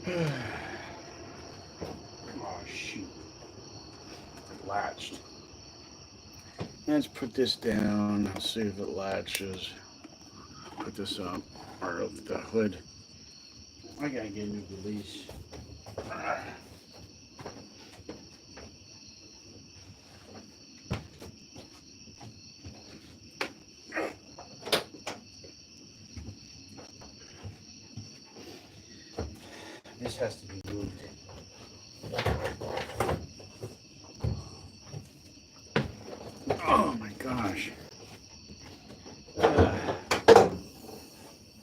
Oh shoot, it latched. Let's put this down. I'll see if it latches. Put this up, or the hood. I gotta get a new release. This has to be moved. Oh my gosh.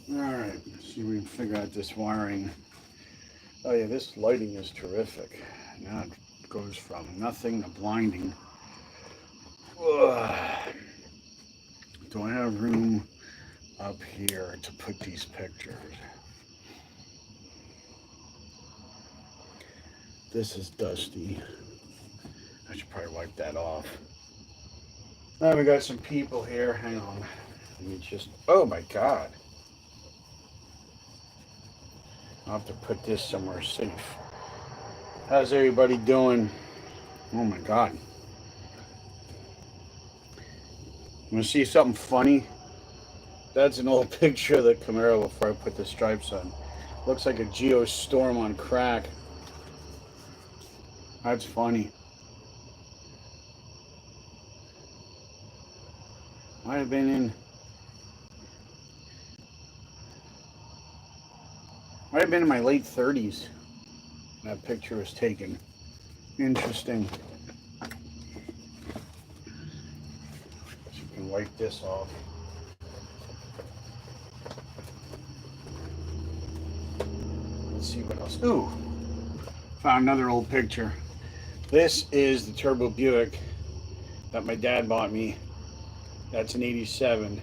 Alright, let's see if we can figure out this wiring. Oh yeah, this lighting is terrific. Now it goes from nothing to blinding. Ugh. Do I have room up here to put these pictures? This is dusty. I should probably wipe that off. Now we got some people here. Hang on. Let me just. Oh my God. I'll have to put this somewhere safe. How's everybody doing? Oh my God. You want to see something funny? That's an old picture of the Camaro before I put the stripes on. Looks like a Geostorm on crack. That's funny. Might have been in my late 30s. That picture was taken. Interesting. So you can wipe this off. Let's see what else. Ooh, found another old picture. This is the Turbo Buick that my dad bought me. That's an 87.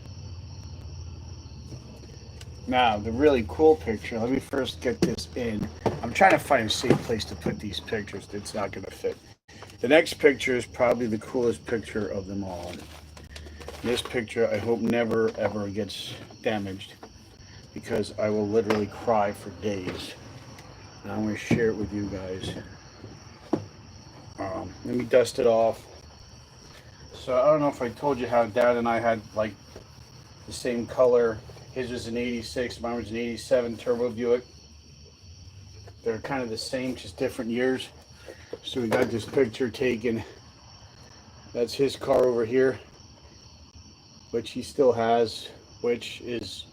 Now, the really cool picture, let me first get this in. I'm trying to find a safe place to put these pictures. It's not going to fit. The next picture is probably the coolest picture of them all. This picture, I hope never ever gets damaged because I will literally cry for days. And I'm going to share it with you guys. Let me dust it off. So I don't know if I told you how Dad and I had like the same color. His was an 86, mine was an 87 Turbo Buick. They're kind of the same, just different years. So we got this picture taken. That's his car over here, which he still has, which is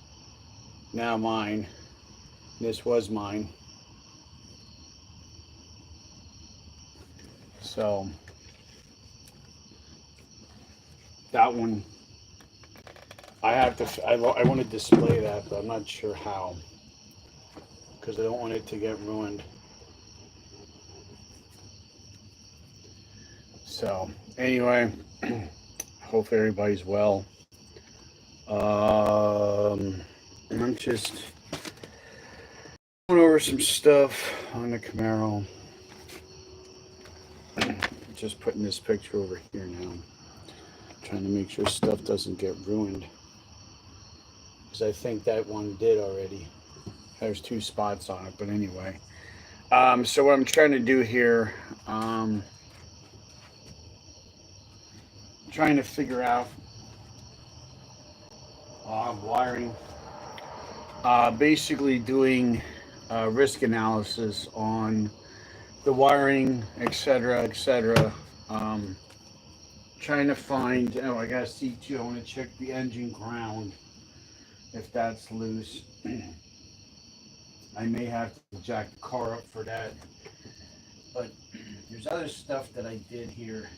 now mine. This was mine. So that one, I want to display that, but I'm not sure how, because I don't want it to get ruined. So anyway, hope everybody's well. I'm just going over some stuff on the Camaro. Just putting this picture over here now. Trying to make sure stuff doesn't get ruined. Because I think that one did already. There's 2 spots on it, but anyway. So what I'm trying to do here, trying to figure out wiring. Basically doing risk analysis on the wiring, etc., etc. Trying to find, oh, I got a C2. I want to check the engine ground if that's loose. I may have to jack the car up for that. But there's other stuff that I did here.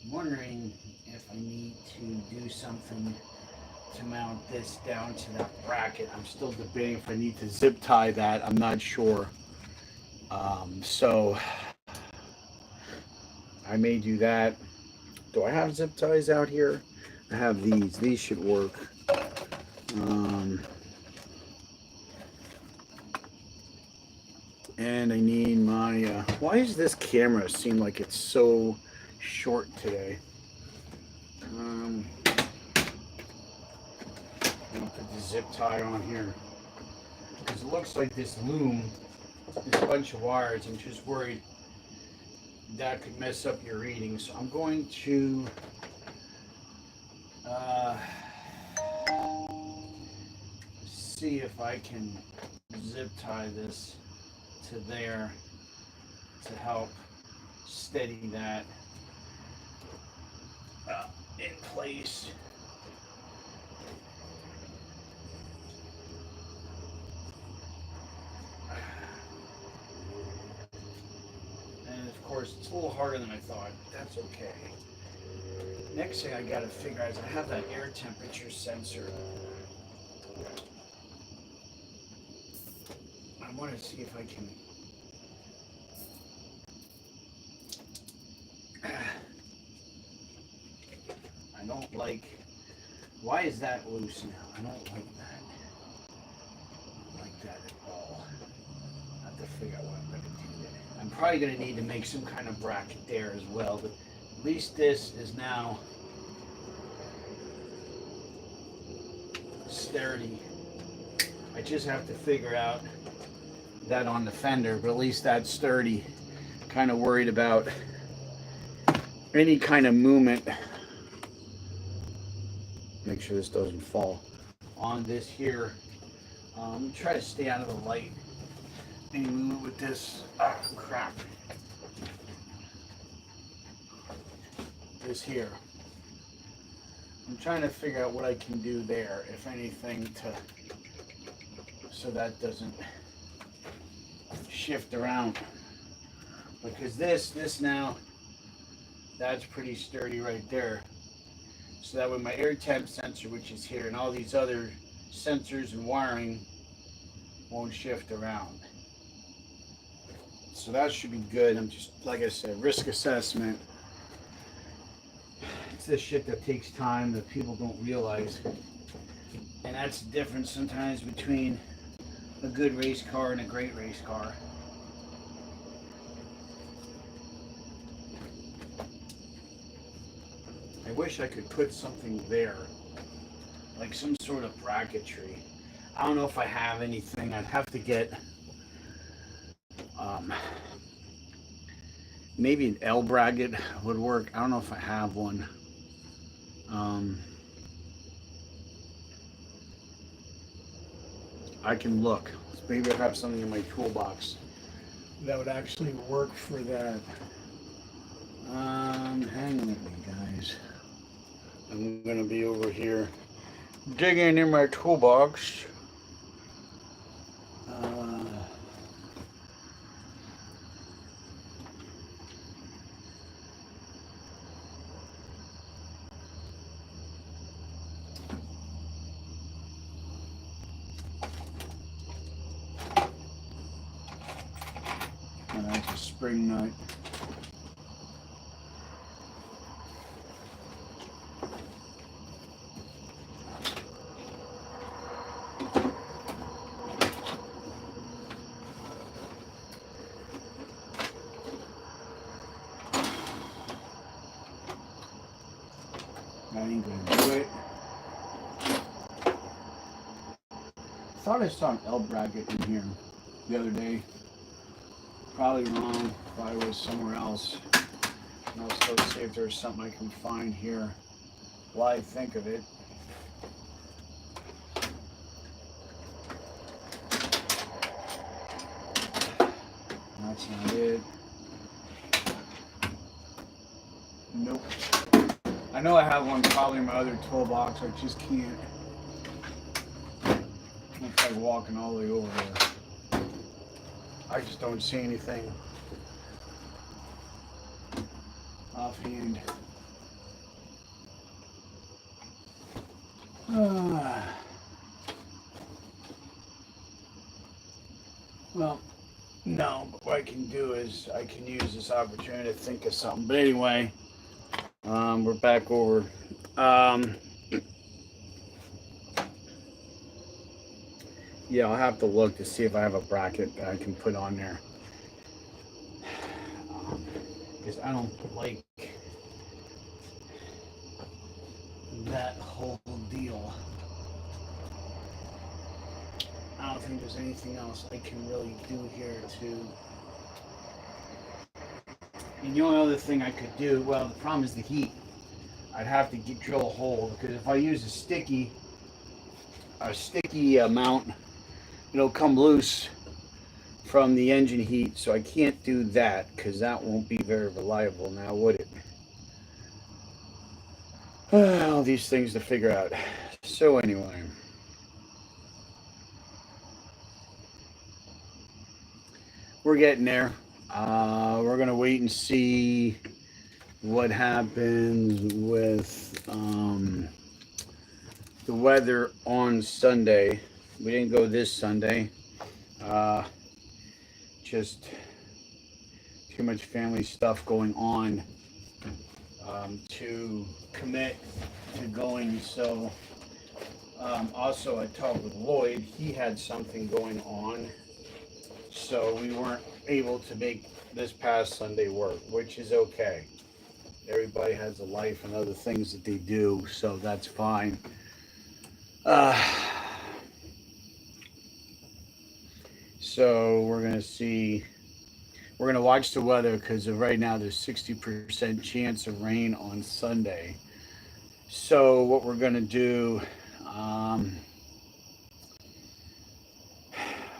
I'm wondering if I need to do something to mount this down to that bracket. I'm still debating if I need to zip tie that. I'm not sure. So I may do that. Do I have zip ties out here? I have these. These should work. And I need my, why does this camera seem like it's so short today? I'll put the zip tie on here. because it looks like this loom, this bunch of wires. I'm just worried that could mess up your reading. So I'm going to see if I can zip tie this to there to help steady that in place. And of course, it's a little harder than I thought. That's okay. Next thing I gotta figure out is I have that air temperature sensor. I want to see if I can. I don't like. Why is that loose now? I don't like that. I don't like that at all. I have to figure out what I'm going to do there. I'm probably going to need to make some kind of bracket there as well, but at least this is now sturdy. I just have to figure out that on the fender, but at least that's sturdy. Kind of worried about any kind of movement. Make sure this doesn't fall on this here. Try to stay out of the light. Any movement with this crap. This here. I'm trying to figure out what I can do there, if anything, so that doesn't shift around. Because this now, that's pretty sturdy right there. So that way my air temp sensor, which is here, and all these other sensors and wiring won't shift around. So that should be good. I'm just, like I said, risk assessment. It's this shit that takes time that people don't realize. And that's the difference sometimes between a good race car and a great race car. I wish I could put something there, like some sort of bracketry. I don't know if I have anything. I'd have to get maybe an L bracket would work. I don't know if I have one. I can look. Maybe I have something in my toolbox that would actually work for that. Hang with me, guys. I'm gonna be over here digging in my toolbox. That's a spring nut. That ain't gonna do it. Thought I saw an L bracket in here the other day. Probably wrong. Probably was somewhere else. And I'll still see if there's something I can find here while I think of it. That's not it. Nope. I know I have one probably in my other toolbox. I just can't. It's like walking all the way over there. I just don't see anything offhand. Well, no, but what I can do is I can use this opportunity to think of something. But anyway, we're back over. Yeah, I'll have to look to see if I have a bracket that I can put on there. Because I don't like that whole deal. I don't think there's anything else I can really do here to. And the only other thing I could do, well, the problem is the heat. I'd have to drill a hole because if I use a sticky mount, it'll come loose from the engine heat. So I can't do that because that won't be very reliable now, would it? All these things to figure out. So anyway. We're getting there. We're going to wait and see what happens with the weather on Sunday. We didn't go this Sunday. Just too much family stuff going on to commit to going. So also I talked with Lloyd. He had something going on. So we weren't able to make this past Sunday work, which is okay. Everybody has a life and other things that they do, so that's fine. So we're going to see, we're going to watch the weather because right now there's 60% chance of rain on Sunday. So what we're going to do,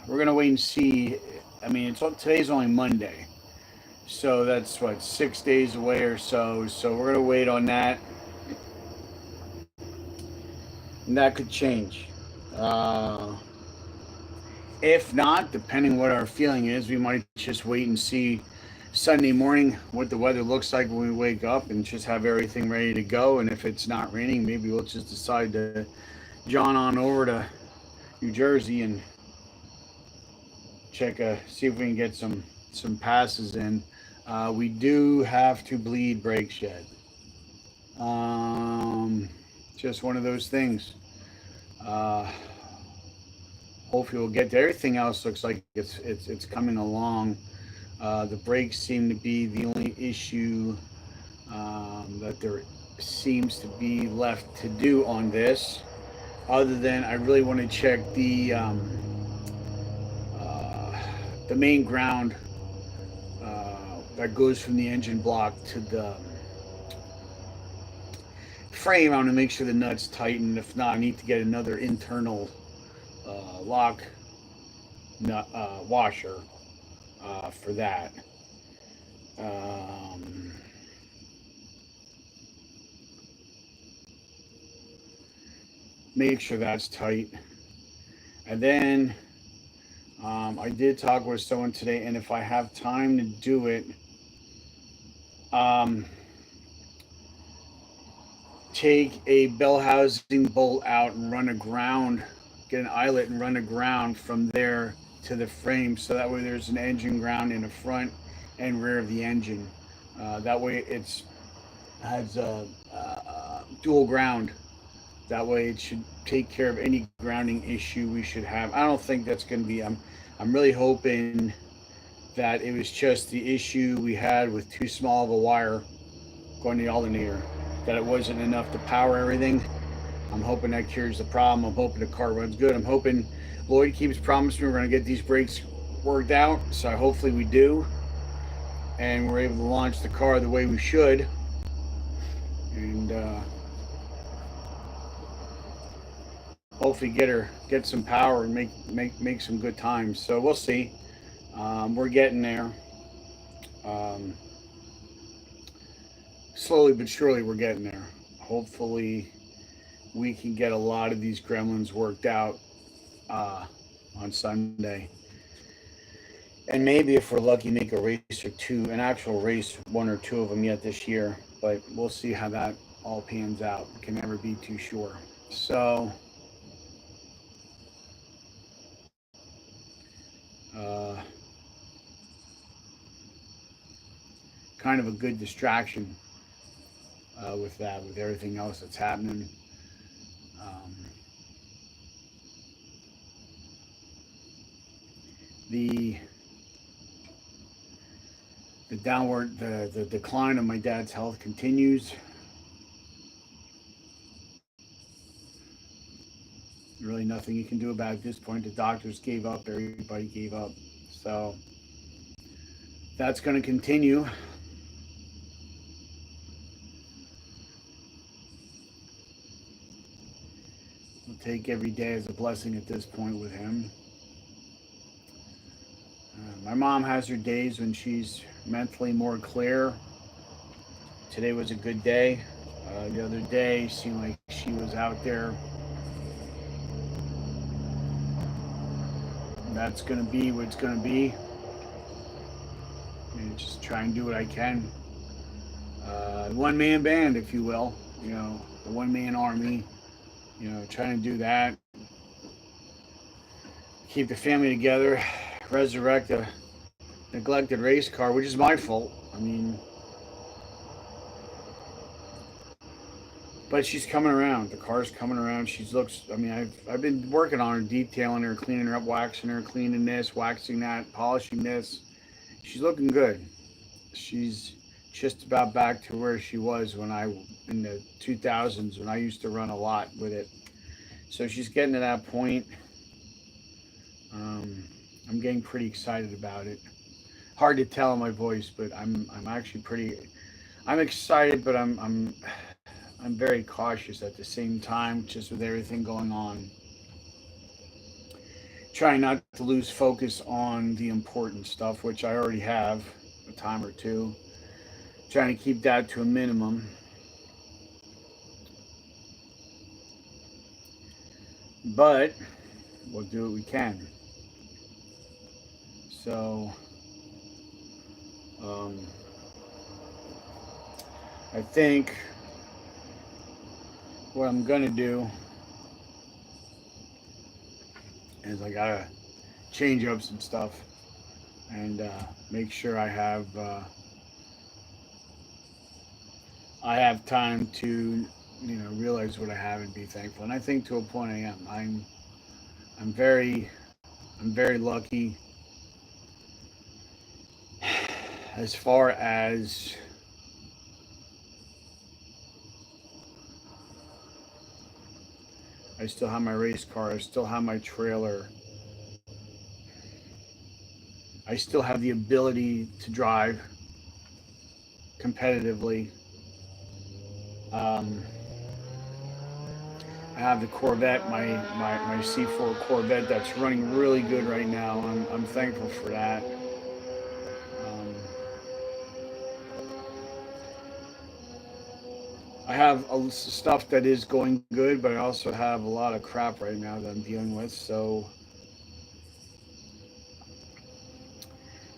we're going to wait and see. I mean, today's only Monday. So that's what, 6 days away or so. So we're going to wait on that. And that could change. If not, depending what our feeling is, we might just wait and see Sunday morning what the weather looks like when we wake up and just have everything ready to go. And if it's not raining, maybe we'll just decide to john on over to New Jersey and see if we can get some passes in. We do have to bleed brake shed. Just one of those things. Hopefully we'll get to everything else. Looks like it's coming along. The brakes seem to be the only issue that there seems to be left to do on this. Other than I really want to check the main ground that goes from the engine block to the frame. I want to make sure the nuts tighten. If not, I need to get another internal lock nut washer for that. Make sure that's tight. And then I did talk with someone today, and if I have time to do it, take a bell housing bolt out and run a ground, get an eyelet and run a ground from there to the frame, so that way there's an engine ground in the front and rear of the engine. That way it has a dual ground. That way it should take care of any grounding issue we should have. I don't think that's going to be, I'm really hoping that it was just the issue we had with too small of a wire going to the alternator, that it wasn't enough to power everything. I'm hoping that cures the problem. I'm hoping the car runs good. I'm hoping Lloyd keeps promising we're going to get these brakes worked out. So hopefully we do. And we're able to launch the car the way we should. And hopefully get some power and make some good times. So we'll see. We're getting there. Slowly but surely we're getting there. Hopefully we can get a lot of these gremlins worked out on Sunday. And maybe if we're lucky, make a race or two, an actual race, one or two of them yet this year. But we'll see how that all pans out. Can never be too sure. So kind of a good distraction with that, with everything else that's happening. The downward, the decline of my dad's health continues. Really really nothing you can do about it at this point. The doctors gave up, everybody gave up. So that's going to continue. We'll take every day as a blessing at this point with him. My mom has her days when she's mentally more clear. Today was a good day. The other day seemed like she was out there. That's going to be what it's going to be. And just try and do what I can. One-man band, if you will. You know, the one-man army. You know, trying to do that. Keep the family together. Resurrect a neglected race car, which is my fault. I mean, but she's coming around. The car's coming around. She looks. I mean, I've been working on her, detailing her, cleaning her up, waxing her, cleaning this, waxing that, polishing this. She's looking good. She's just about back to where she was when in the 2000s, when I used to run a lot with it. So she's getting to that point. I'm getting pretty excited about it. Hard to tell in my voice, but I'm actually pretty. I'm excited, but I'm very cautious at the same time, just with everything going on. Trying not to lose focus on the important stuff, which I already have a time or two. Trying to keep that to a minimum. But we'll do what we can. So, I think what I'm gonna do is I gotta change up some stuff and make sure I have time to, you know, realize what I have and be thankful. And I think to a point I am. I'm very lucky as far as I still have my race car, I still have my trailer, I still have the ability to drive competitively. I have the Corvette, my C4 Corvette that's running really good right now. I'm thankful for that. I have stuff that is going good, but I also have a lot of crap right now that I'm dealing with. So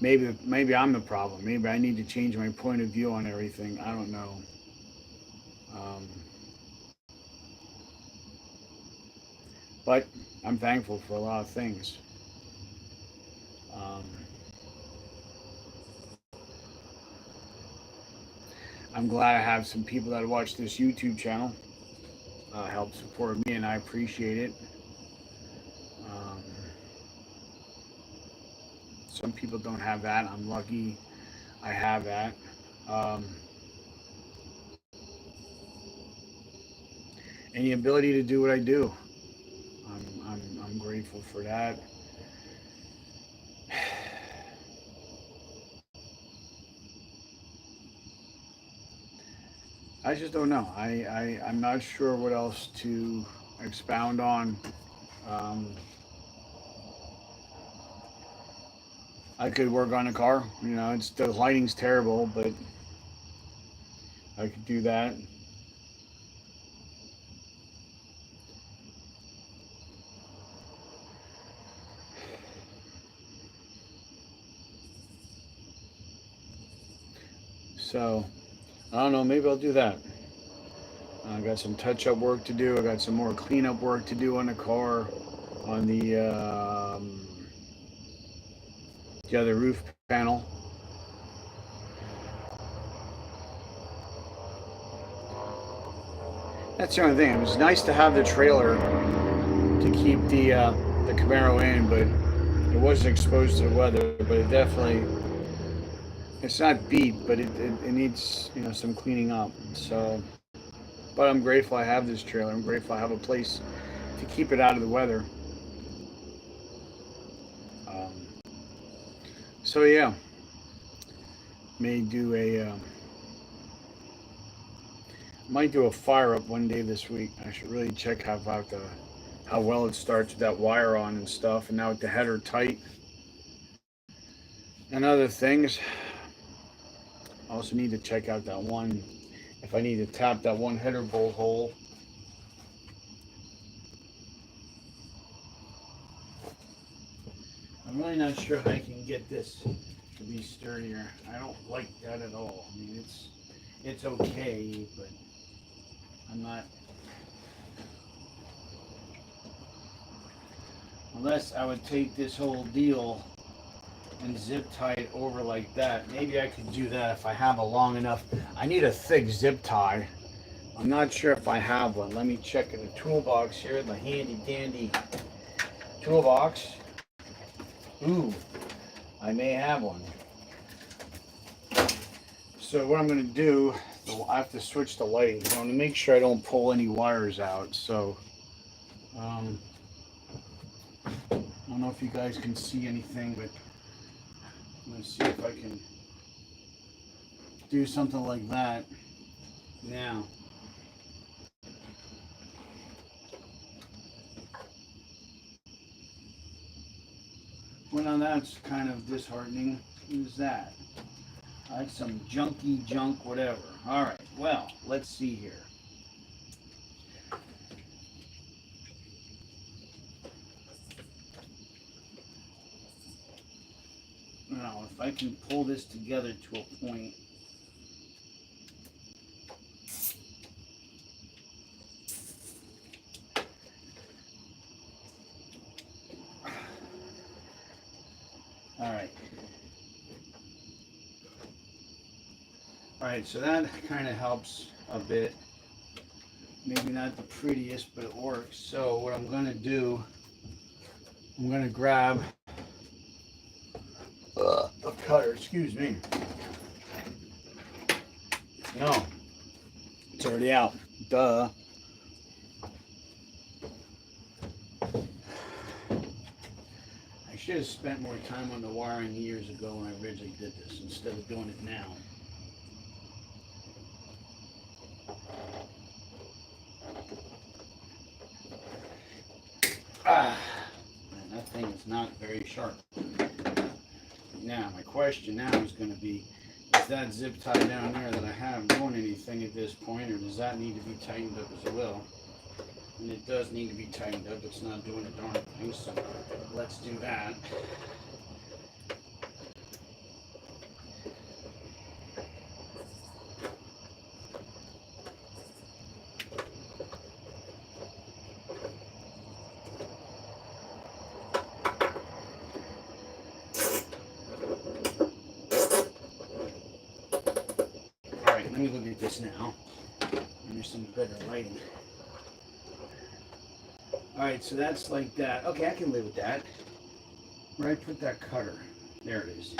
maybe I'm the problem. Maybe I need to change my point of view on everything. I don't know. But I'm thankful for a lot of things. I'm glad I have some people that watch this YouTube channel, help support me, and I appreciate it. Some people don't have that. I'm lucky I have that. And the ability to do what I do. I'm grateful for that. I just don't know. I'm not sure what else to expound on. I could work on a car. You know, the lighting's terrible, but I could do that. So, I don't know, maybe I'll do that. I got some touch-up work to do. I got some more cleanup work to do on the car, on the other roof panel. That's the only thing. It was nice to have the trailer to keep the Camaro in, but it wasn't exposed to the weather. But it definitely, it's not beat, but it needs, you know, some cleaning up. So, but I'm grateful I have this trailer. I'm grateful I have a place to keep it out of the weather. So yeah, may do a might do a fire up one day this week. I should really check how well it starts with that wire on and stuff, and now with the header tight and other things. I also need to check out that one, if I need to tap that one header bolt hole. I'm really not sure how I can get this to be sturdier. I don't like that at all. I mean, it's okay, but I'm not. Unless I would take this whole deal and zip tie it over like that. Maybe I could do that if I have a long enough. I need a thick zip tie. I'm not sure if I have one. Let me check in the toolbox here, the handy dandy toolbox. Ooh, I may have one. So what I'm going to do, I have to switch the lighting. I want to make sure I don't pull any wires out. So I don't know if you guys can see anything, but I'm going to see if I can do something like that now. Well, now that's kind of disheartening. Who's that? Like some junky junk, whatever. All right, well, let's see here. Now, if I can pull this together to a point. All right. All right, so that kind of helps a bit. Maybe not the prettiest, but it works. So what I'm going to do, I'm going to grab a cutter. Excuse me. No, it's already out. Duh. I should have spent more time on the wiring years ago when I originally did this instead of doing it now. Man, that thing is not very sharp. Now, my question now is going to be, is that zip tie down there that I have doing anything at this point, or does that need to be tightened up as well? And it does need to be tightened up. It's not doing a darn thing, so let's do that. Alright, let me look at this now. There's some better lighting. Alright, so that's like that. Okay, I can live with that. Where I put that cutter? There it is.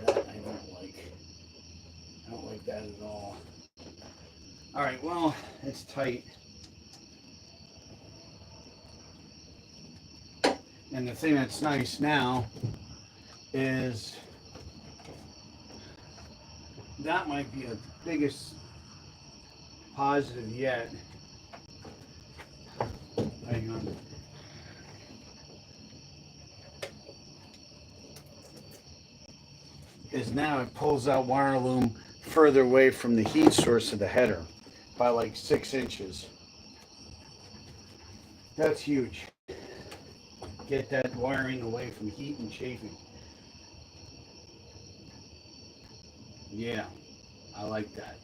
That I don't like. I don't like that at all. Alright, well, it's tight. And the thing that's nice now is that might be the biggest positive yet. Hang on. Is now it pulls that wire loom further away from the heat source of the header by like 6 inches. That's huge. Get that wiring away from heat and chafing. Yeah, I like that.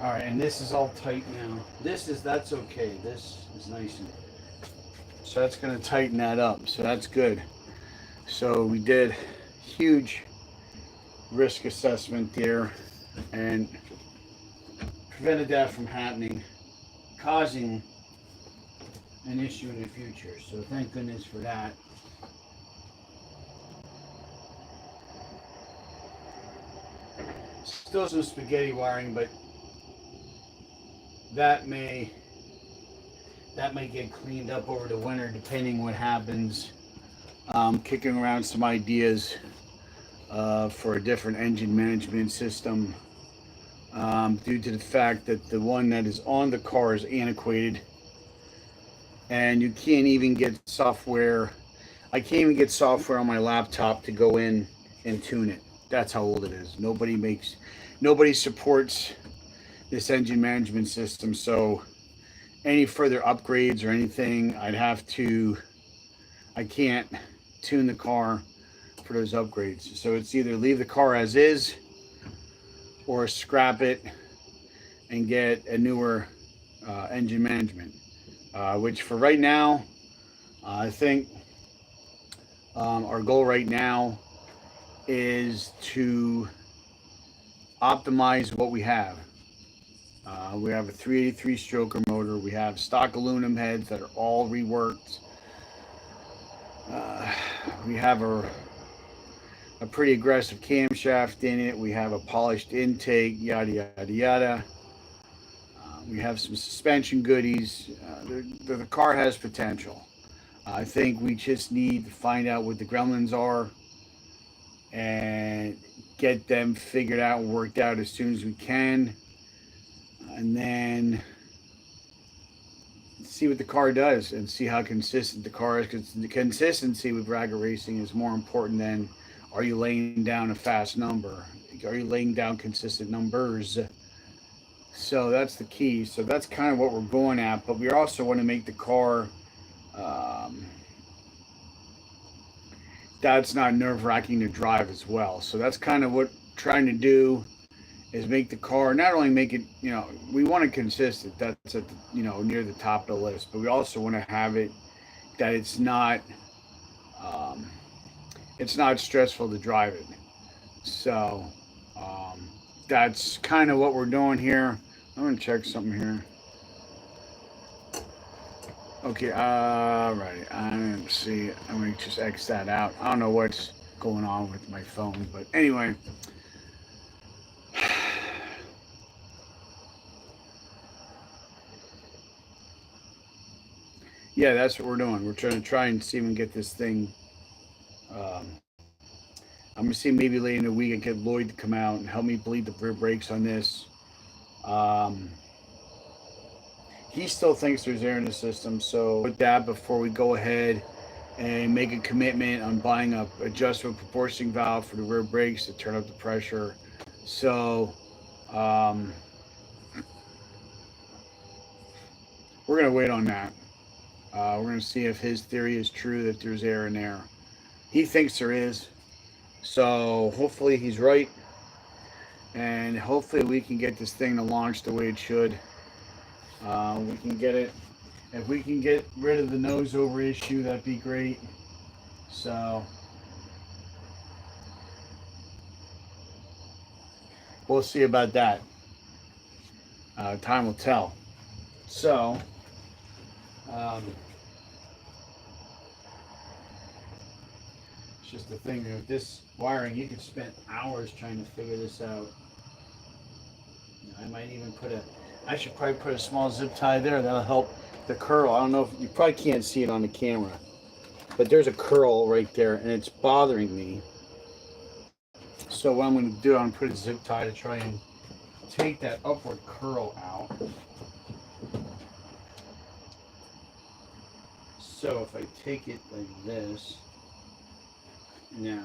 All right, and this is all tight now. That's okay. This is nice and so that's going to tighten that up. So that's good. So we did huge risk assessment there and prevented that from happening, causing an issue in the future. So thank goodness for that. Still some spaghetti wiring, but that may get cleaned up over the winter depending what happens. Kicking around some ideas for a different engine management system, due to the fact that the one that is on the car is antiquated, and you can't even get software. I can't even get software on my laptop to go in and tune it. That's how old it is. Nobody supports this engine management system. So any further upgrades or anything, I can't tune the car for those upgrades. So it's either leave the car as is or scrap it and get a newer engine management, which for right now, I think our goal right now is to optimize what we have. We have a 383 stroker motor. We have stock aluminum heads that are all reworked. We have a pretty aggressive camshaft in it. We have a polished intake, yada, yada, yada. We have some suspension goodies. The car has potential. I think we just need to find out what the gremlins are and get them figured out and worked out as soon as we can. And then see what the car does and see how consistent the car is. Because the consistency with Ragged Racing is more important than are you laying down a fast number? Are you laying down consistent numbers? So that's the key. So that's kind of what we're going at. But we also want to make the car that's not nerve-wracking to drive as well. So that's kind of what we're trying to do, is make the car, not only make it, we want it consistent. That's at the, near the top of the list. But we also want to have it that it's not stressful to drive it. So that's kind of what we're doing here. I'm going to check something here. Okay, right. I'm see. I'm going to just X that out. I don't know what's going on with my phone, but anyway. Yeah, that's what we're doing. We're trying and see if we can get this thing. I'm going to see maybe later in the week I get Lloyd to come out and help me bleed the rear brakes on this. He still thinks there's air in the system, so with that, before we go ahead and make a commitment on buying a adjustable proportioning valve for the rear brakes to turn up the pressure. So we're going to wait on that. We're going to see if his theory is true that there's air in there. He thinks there is, so hopefully he's right, and hopefully we can get this thing to launch the way it should. We can get it. If we can get rid of the nose over issue, that'd be great. So we'll see about that. Time will tell. So it's just the thing with this wiring. You could spend hours trying to figure this out. I might even I should probably put a small zip tie there. That'll help the curl. I don't know if you probably can't see it on the camera, but there's a curl right there and it's bothering me. So what I'm going to do, I'm going to put a zip tie to try and take that upward curl out. So if I take it like this, now,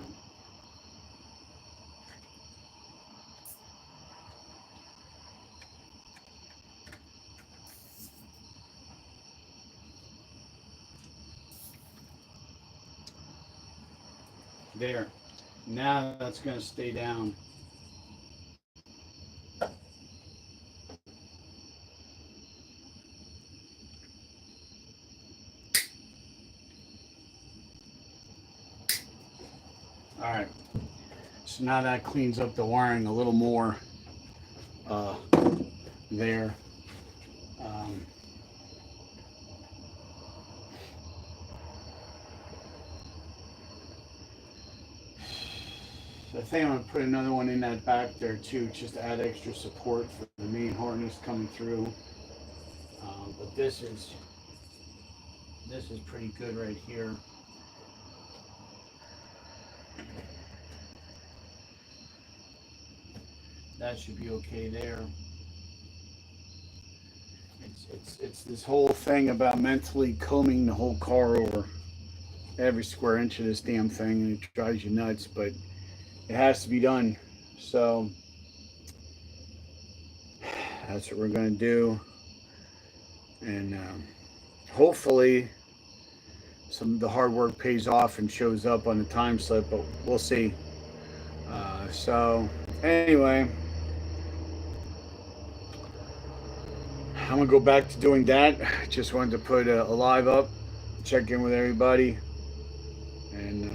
there. Now that's going to stay down. All right. So now that cleans up the wiring a little more there. So I think I'm gonna put another one in that back there too, just to add extra support for the main harness coming through. But this is pretty good right here. That should be okay there. It's this whole thing about mentally combing the whole car over every square inch of this damn thing, and it drives you nuts, but it has to be done. So that's what we're gonna do, and hopefully some of the hard work pays off and shows up on the time slip, but we'll see. So anyway, I'm gonna go back to doing that. Just wanted to put a live up, check in with everybody, and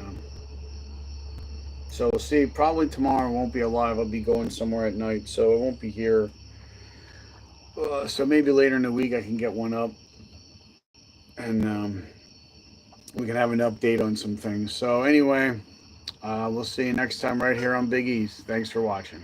so we'll see. Probably tomorrow won't be a live. I'll be going somewhere at night, so it won't be here. So maybe later in the week I can get one up, and we can have an update on some things. So anyway, we'll see you next time right here on Big East. Thanks for watching.